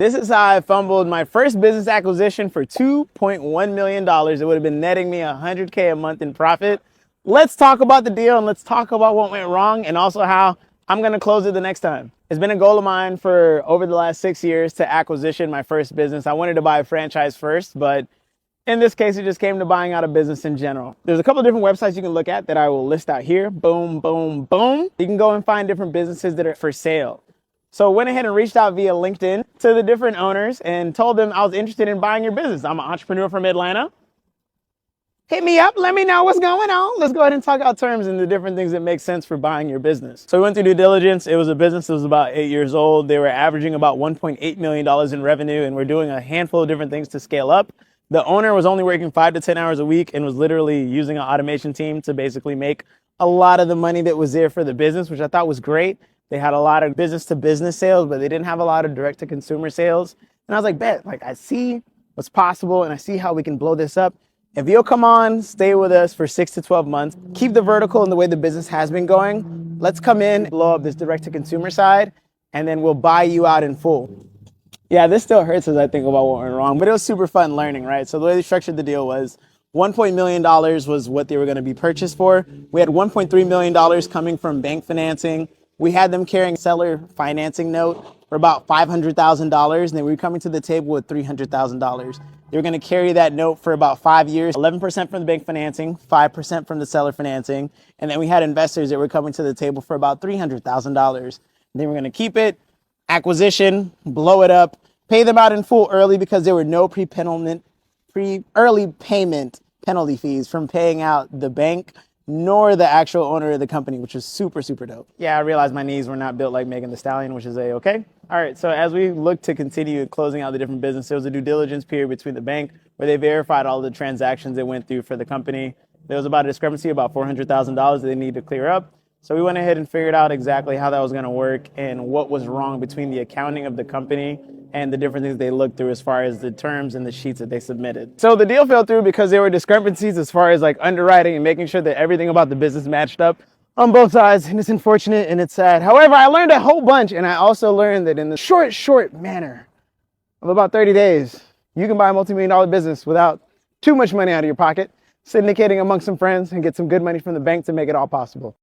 This is how I fumbled my first business acquisition for $2.1 million. It would have been netting me $100K a month in profit. Let's talk about the deal and let's talk about what went wrong and also how I'm going to close it the next time. It's been a goal of mine for over the last 6 years to acquisition my first business. I wanted to buy a franchise first, but in this case, it just came to buying out a business in general. There's a couple of different websites you can look at that I will list out here. Boom, boom, boom. You can go and find different businesses that are for sale. So I went ahead and reached out via LinkedIn to the different owners and told them I was interested in buying your business. I'm an entrepreneur from Atlanta. Hit me up, let me know what's going on. Let's go ahead and talk out terms and the different things that make sense for buying your business. So we went through due diligence. It was a business that was about 8 years old. They were averaging about $1.8 million in revenue, and we're doing a handful of different things to scale up. The owner was only working 5 to 10 hours a week and was literally using an automation team to basically make a lot of the money that was there for the business, which I thought was great. They had a lot of business to business sales, but they didn't have a lot of direct to consumer sales. And I was like, bet, like I see what's possible and I see how we can blow this up. If you'll come on, stay with us for 6 to 12 months, keep the vertical in the way the business has been going. Let's come in, blow up this direct to consumer side, and then we'll buy you out in full. Yeah, this still hurts as I think about what went wrong, but it was super fun learning, right? So the way they structured the deal was $1 million was what they were going to be purchased for. We had $1.3 million coming from bank financing. We had them carrying seller financing note for about $500,000, and they were coming to the table with $300,000. They were going to carry that note for about 5 years, 11% from the bank financing, 5% from the seller financing, and then we had investors that were coming to the table for about $300,000. They were going to keep it, acquisition, blow it up, pay them out in full early because there were no early payment penalty fees from paying out the bank nor the actual owner of the company, which was super, super dope. Yeah, I realized my knees were not built like Megan Thee Stallion, which is A-okay. All right, so as we look to continue closing out the different businesses, there was a due diligence period between the bank where they verified all the transactions that went through for the company. There was about a discrepancy, about $400,000 that they needed to clear up. So we went ahead and figured out exactly how that was going to work and what was wrong between the accounting of the company and the different things they looked through as far as the terms and the sheets that they submitted. So the deal fell through because there were discrepancies as far as like underwriting and making sure that everything about the business matched up on both sides, and it's unfortunate and it's sad. However, I learned a whole bunch, and I also learned that in the short manner of about 30 days, you can buy a multi-million-dollar business without too much money out of your pocket, syndicating amongst some friends and get some good money from the bank to make it all possible.